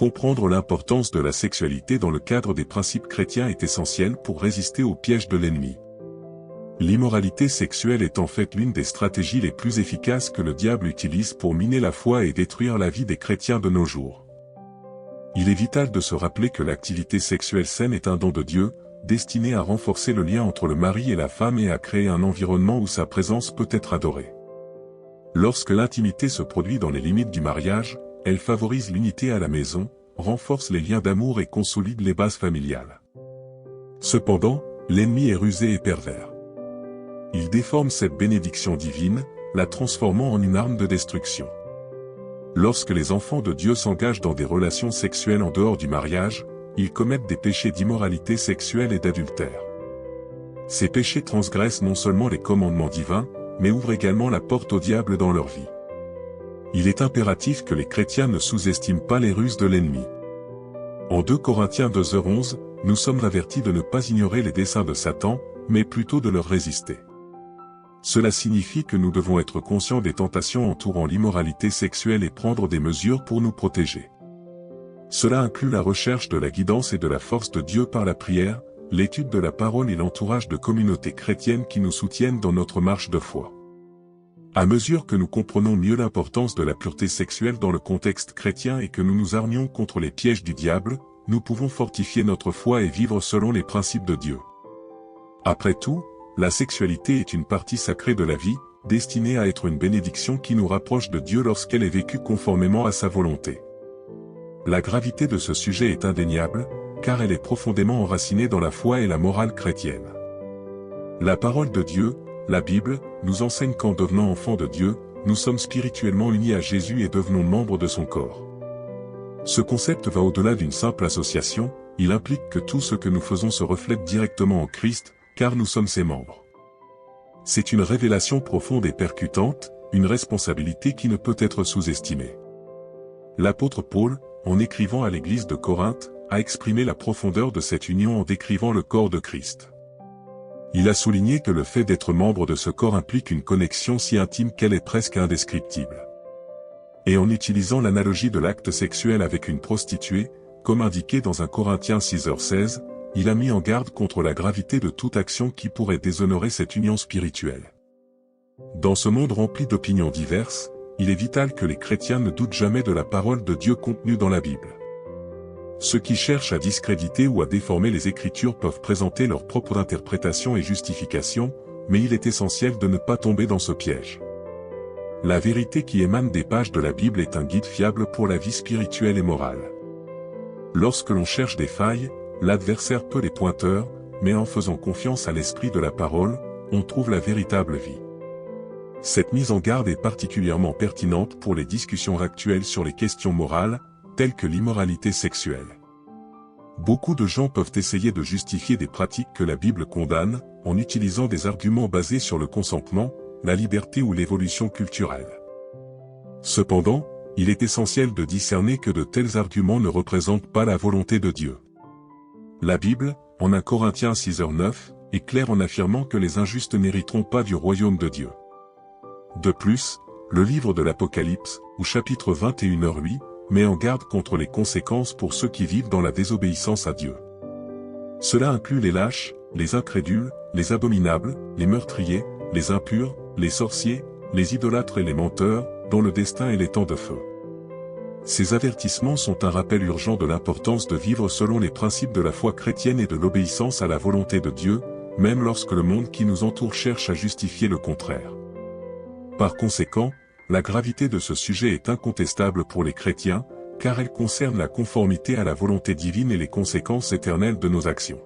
Comprendre l'importance de la sexualité dans le cadre des principes chrétiens est essentiel pour résister aux pièges de l'ennemi. L'immoralité sexuelle est en fait l'une des stratégies les plus efficaces que le diable utilise pour miner la foi et détruire la vie des chrétiens de nos jours. Il est vital de se rappeler que l'activité sexuelle saine est un don de Dieu, destiné à renforcer le lien entre le mari et la femme et à créer un environnement où sa présence peut être adorée. Lorsque l'intimité se produit dans les limites du mariage, elle favorise l'unité à la maison, renforce les liens d'amour et consolide les bases familiales. Cependant, l'ennemi est rusé et pervers. Il déforme cette bénédiction divine, la transformant en une arme de destruction. Lorsque les enfants de Dieu s'engagent dans des relations sexuelles en dehors du mariage, ils commettent des péchés d'immoralité sexuelle et d'adultère. Ces péchés transgressent non seulement les commandements divins, mais ouvrent également la porte au diable dans leur vie. Il est impératif que les chrétiens ne sous-estiment pas les ruses de l'ennemi. En 2 Corinthiens 2h11, nous sommes avertis de ne pas ignorer les desseins de Satan, mais plutôt de leur résister. Cela signifie que nous devons être conscients des tentations entourant l'immoralité sexuelle et prendre des mesures pour nous protéger. Cela inclut la recherche de la guidance et de la force de Dieu par la prière, l'étude de la parole et l'entourage de communautés chrétiennes qui nous soutiennent dans notre marche de foi. À mesure que nous comprenons mieux l'importance de la pureté sexuelle dans le contexte chrétien et que nous nous armions contre les pièges du diable, nous pouvons fortifier notre foi et vivre selon les principes de Dieu. Après tout, la sexualité est une partie sacrée de la vie, destinée à être une bénédiction qui nous rapproche de Dieu lorsqu'elle est vécue conformément à sa volonté. La gravité de ce sujet est indéniable, car elle est profondément enracinée dans la foi et la morale chrétienne. La parole de Dieu, la Bible, nous enseigne qu'en devenant enfants de Dieu, nous sommes spirituellement unis à Jésus et devenons membres de son corps. Ce concept va au-delà d'une simple association, il implique que tout ce que nous faisons se reflète directement en Christ, car nous sommes ses membres. C'est une révélation profonde et percutante, une responsabilité qui ne peut être sous-estimée. L'apôtre Paul, en écrivant à l'église de Corinthe, a exprimé la profondeur de cette union en décrivant le corps de Christ. Il a souligné que le fait d'être membre de ce corps implique une connexion si intime qu'elle est presque indescriptible. Et en utilisant l'analogie de l'acte sexuel avec une prostituée, comme indiqué dans 1 Corinthiens 6h16, il a mis en garde contre la gravité de toute action qui pourrait déshonorer cette union spirituelle. Dans ce monde rempli d'opinions diverses, il est vital que les chrétiens ne doutent jamais de la parole de Dieu contenue dans la Bible. Ceux qui cherchent à discréditer ou à déformer les Écritures peuvent présenter leur propre interprétation et justification, mais il est essentiel de ne pas tomber dans ce piège. La vérité qui émane des pages de la Bible est un guide fiable pour la vie spirituelle et morale. Lorsque l'on cherche des failles, l'adversaire peut les pointer, mais en faisant confiance à l'esprit de la parole, on trouve la véritable vie. Cette mise en garde est particulièrement pertinente pour les discussions actuelles sur les questions morales, telles que l'immoralité sexuelle. Beaucoup de gens peuvent essayer de justifier des pratiques que la Bible condamne, en utilisant des arguments basés sur le consentement, la liberté ou l'évolution culturelle. Cependant, il est essentiel de discerner que de tels arguments ne représentent pas la volonté de Dieu. La Bible, en 1 Corinthiens 6h9, est claire en affirmant que les injustes n'hériteront pas du royaume de Dieu. De plus, le livre de l'Apocalypse, au chapitre 21h8, met en garde contre les conséquences pour ceux qui vivent dans la désobéissance à Dieu. Cela inclut les lâches, les incrédules, les abominables, les meurtriers, les impurs, les sorciers, les idolâtres et les menteurs, dont le destin est les temps de feu. Ces avertissements sont un rappel urgent de l'importance de vivre selon les principes de la foi chrétienne et de l'obéissance à la volonté de Dieu, même lorsque le monde qui nous entoure cherche à justifier le contraire. Par conséquent, la gravité de ce sujet est incontestable pour les chrétiens, car elle concerne la conformité à la volonté divine et les conséquences éternelles de nos actions.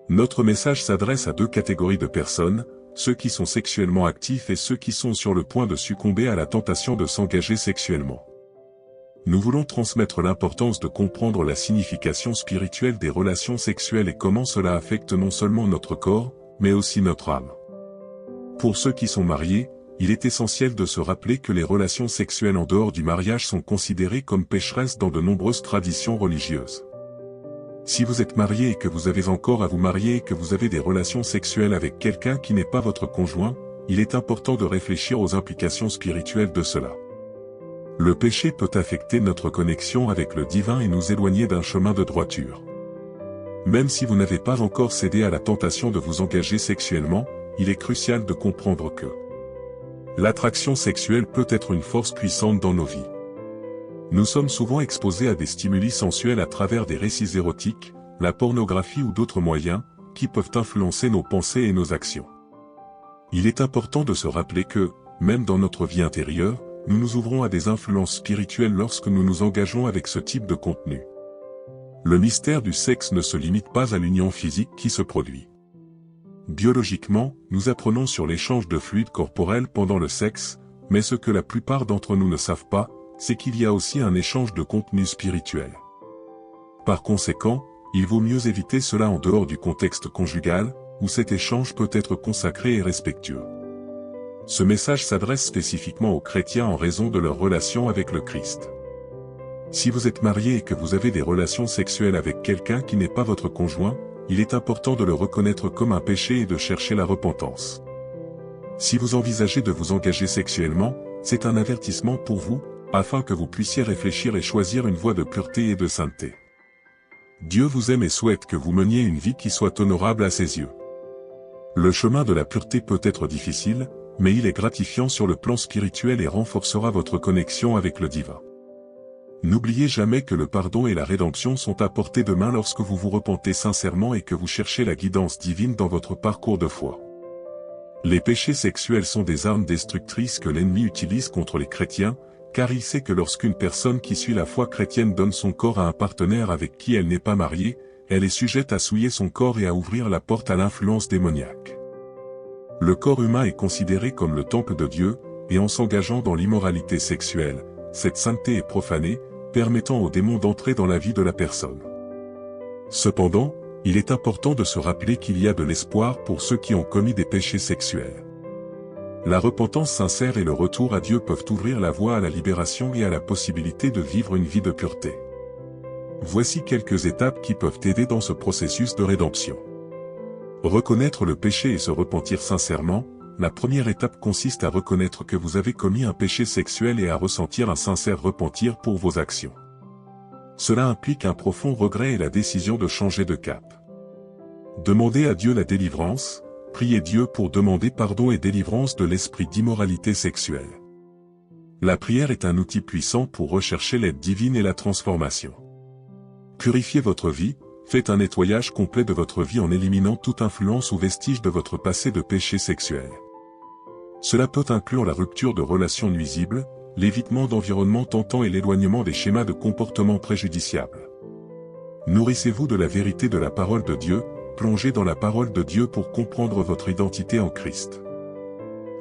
Notre message s'adresse à 2 catégories de personnes, ceux qui sont sexuellement actifs et ceux qui sont sur le point de succomber à la tentation de s'engager sexuellement. Nous voulons transmettre l'importance de comprendre la signification spirituelle des relations sexuelles et comment cela affecte non seulement notre corps, mais aussi notre âme. Pour ceux qui sont mariés, il est essentiel de se rappeler que les relations sexuelles en dehors du mariage sont considérées comme pécheresses dans de nombreuses traditions religieuses. Si vous êtes marié et que vous avez encore à vous marier et que vous avez des relations sexuelles avec quelqu'un qui n'est pas votre conjoint, il est important de réfléchir aux implications spirituelles de cela. Le péché peut affecter notre connexion avec le divin et nous éloigner d'un chemin de droiture. Même si vous n'avez pas encore cédé à la tentation de vous engager sexuellement, il est crucial de comprendre que l'attraction sexuelle peut être une force puissante dans nos vies. Nous sommes souvent exposés à des stimuli sensuels à travers des récits érotiques, la pornographie ou d'autres moyens, qui peuvent influencer nos pensées et nos actions. Il est important de se rappeler que, même dans notre vie intérieure, nous nous ouvrons à des influences spirituelles lorsque nous nous engageons avec ce type de contenu. Le mystère du sexe ne se limite pas à l'union physique qui se produit. Biologiquement, nous apprenons sur l'échange de fluides corporels pendant le sexe, mais ce que la plupart d'entre nous ne savent pas, c'est qu'il y a aussi un échange de contenu spirituel. Par conséquent, il vaut mieux éviter cela en dehors du contexte conjugal, où cet échange peut être consacré et respectueux. Ce message s'adresse spécifiquement aux chrétiens en raison de leur relation avec le Christ. Si vous êtes marié et que vous avez des relations sexuelles avec quelqu'un qui n'est pas votre conjoint, il est important de le reconnaître comme un péché et de chercher la repentance. Si vous envisagez de vous engager sexuellement, c'est un avertissement pour vous, afin que vous puissiez réfléchir et choisir une voie de pureté et de sainteté. Dieu vous aime et souhaite que vous meniez une vie qui soit honorable à ses yeux. Le chemin de la pureté peut être difficile, mais il est gratifiant sur le plan spirituel et renforcera votre connexion avec le divin. N'oubliez jamais que le pardon et la rédemption sont à portée de main lorsque vous vous repentez sincèrement et que vous cherchez la guidance divine dans votre parcours de foi. Les péchés sexuels sont des armes destructrices que l'ennemi utilise contre les chrétiens, car il sait que lorsqu'une personne qui suit la foi chrétienne donne son corps à un partenaire avec qui elle n'est pas mariée, elle est sujette à souiller son corps et à ouvrir la porte à l'influence démoniaque. Le corps humain est considéré comme le temple de Dieu, et en s'engageant dans l'immoralité sexuelle, cette sainteté est profanée, permettant aux démons d'entrer dans la vie de la personne. Cependant, il est important de se rappeler qu'il y a de l'espoir pour ceux qui ont commis des péchés sexuels. La repentance sincère et le retour à Dieu peuvent ouvrir la voie à la libération et à la possibilité de vivre une vie de pureté. Voici quelques étapes qui peuvent aider dans ce processus de rédemption. Reconnaître le péché et se repentir sincèrement. La première étape consiste à reconnaître que vous avez commis un péché sexuel et à ressentir un sincère repentir pour vos actions. Cela implique un profond regret et la décision de changer de cap. Demandez à Dieu la délivrance, priez Dieu pour demander pardon et délivrance de l'esprit d'immoralité sexuelle. La prière est un outil puissant pour rechercher l'aide divine et la transformation. Purifiez votre vie, faites un nettoyage complet de votre vie en éliminant toute influence ou vestige de votre passé de péché sexuel. Cela peut inclure la rupture de relations nuisibles, l'évitement d'environnements tentants et l'éloignement des schémas de comportement préjudiciables. Nourrissez-vous de la vérité de la parole de Dieu, plongez dans la parole de Dieu pour comprendre votre identité en Christ.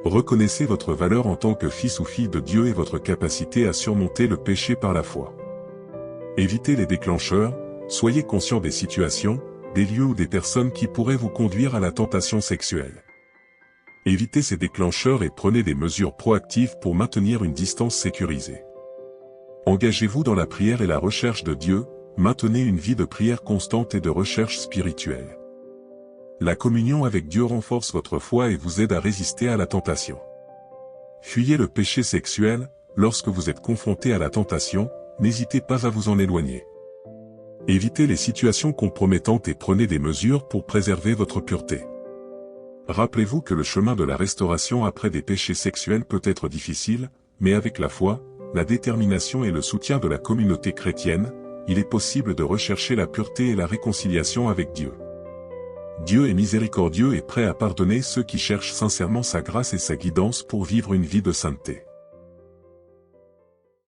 Reconnaissez votre valeur en tant que fils ou fille de Dieu et votre capacité à surmonter le péché par la foi. Évitez les déclencheurs, soyez conscient des situations, des lieux ou des personnes qui pourraient vous conduire à la tentation sexuelle. Évitez ces déclencheurs et prenez des mesures proactives pour maintenir une distance sécurisée. Engagez-vous dans la prière et la recherche de Dieu, maintenez une vie de prière constante et de recherche spirituelle. La communion avec Dieu renforce votre foi et vous aide à résister à la tentation. Fuyez le péché sexuel, lorsque vous êtes confronté à la tentation, n'hésitez pas à vous en éloigner. Évitez les situations compromettantes et prenez des mesures pour préserver votre pureté. Rappelez-vous que le chemin de la restauration après des péchés sexuels peut être difficile, mais avec la foi, la détermination et le soutien de la communauté chrétienne, il est possible de rechercher la pureté et la réconciliation avec Dieu. Dieu est miséricordieux et prêt à pardonner ceux qui cherchent sincèrement sa grâce et sa guidance pour vivre une vie de sainteté.